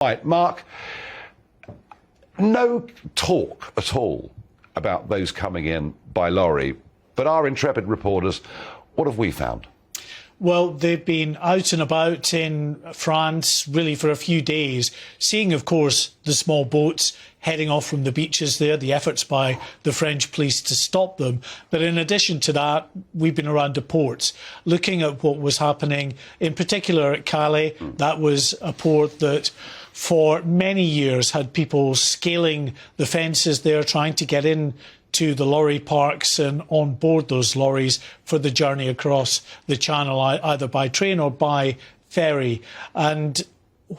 Right, Mark, no talk at all about those coming in by lorry, but our intrepid reporters, what have we found? Well, they've been out and about in France really for a few days, seeing, of course, the small boats heading off from the beaches there, the efforts by the French police to stop them. But in addition to that, we've been around the ports, looking at what was happening, in particular at Calais. That was a port that for many years had people scaling the fences there, trying to get in to the lorry parks and on board those lorries for the journey across the channel, either by train or by ferry. And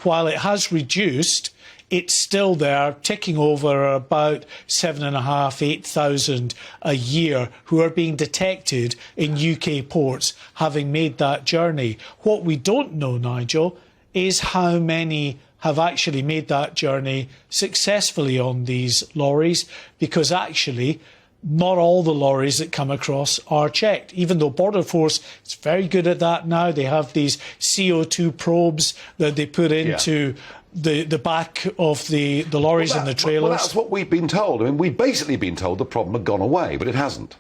while it has reduced, it's still there, ticking over about 7,500, 8,000 a year who are being detected in UK ports having made that journey. What we don't know, Nigel, is how many have actually made that journey successfully on these lorries, because actually not all the lorries that come across are checked. Even though Border Force is very good at that now, they have these CO2 probes that they put into the back of the lorries and the trailers. Well, that's what we've been told. I mean, we've basically been told the problem had gone away, but it hasn't.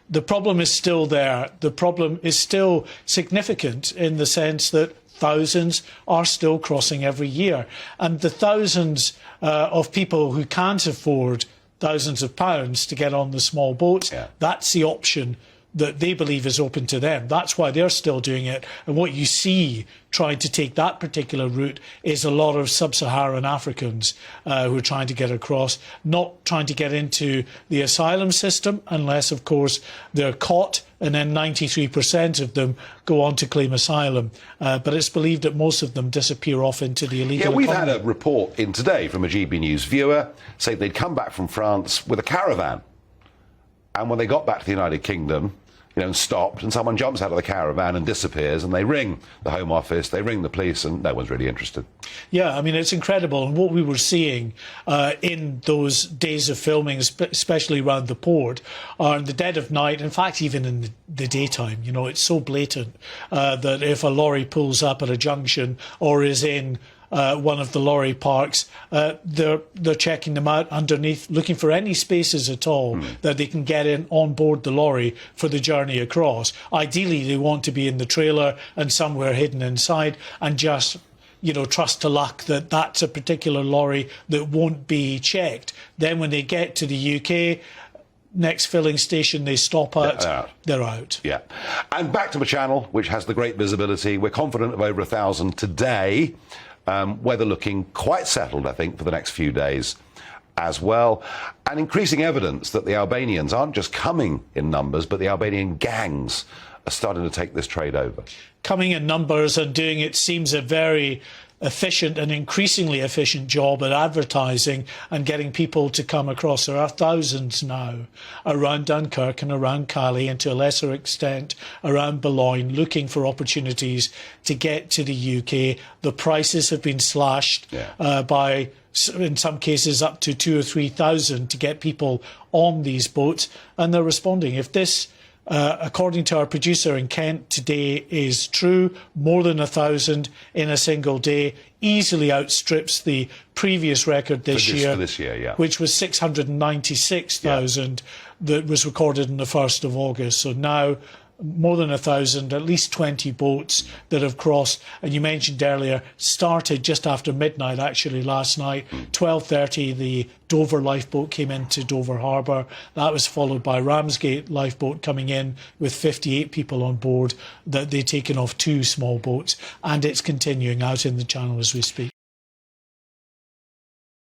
The problem is still there. The problem is still significant in the sense that thousands are still crossing every year. And the thousands of people who can't afford thousands of pounds to get on the small boats, that's the option that they believe is open to them. That's why they're still doing it. And what you see trying to take that particular route is a lot of sub-Saharan Africans who are trying to get across, not trying to get into the asylum system unless, of course, they're caught, and then 93% of them go on to claim asylum. But it's believed that most of them disappear off into the illegal we've economy. had a report in today from a GBNews viewer saying they'd come back from France with a caravan. And when they got back to the United Kingdom, and stopped, and someone jumps out of the caravan and disappears, and they ring the Home Office, they ring the police, and no one's really interested. Yeah, I mean, it's incredible. And what we were seeing in those days of filming, especially around the port, are in the dead of night, in fact, even in the daytime, it's so blatant that if a lorry pulls up at a junction or is in one of the lorry parks, they're checking them out underneath, looking for any spaces at all that they can get in on board the lorry for the journey across. Ideally, they want to be in the trailer and somewhere hidden inside, and just trust to luck that that's a particular lorry that won't be checked. Then when they get to the UK, next filling station they stop at, they're out. Yeah. And back to the channel, which has the great visibility. We're confident of over 1,000 today. Weather looking quite settled, I think, for the next few days as well. And increasing evidence that the Albanians aren't just coming in numbers, but the Albanian gangs are starting to take this trade over. Coming in numbers and doing, it seems, a very efficient and increasingly efficient job at advertising and getting people to come across. There are thousands now around Dunkirk and around Calais, and to a lesser extent around Boulogne, looking for opportunities to get to the UK. The prices have been slashed by, in some cases, up to 2,000 or 3,000 to get people on these boats, and they're responding. If this according to our producer in Kent today is true, more than 1,000 in a single day, easily outstrips the previous record this year, which was 696,000 that was recorded on the 1st of August. So now more than 1,000, at least 20 boats that have crossed. And you mentioned earlier, started just after midnight, actually, last night. 12:30, the Dover lifeboat came into Dover Harbour. That was followed by Ramsgate lifeboat coming in with 58 people on board, that they'd taken off 2 small boats. And it's continuing out in the channel as we speak.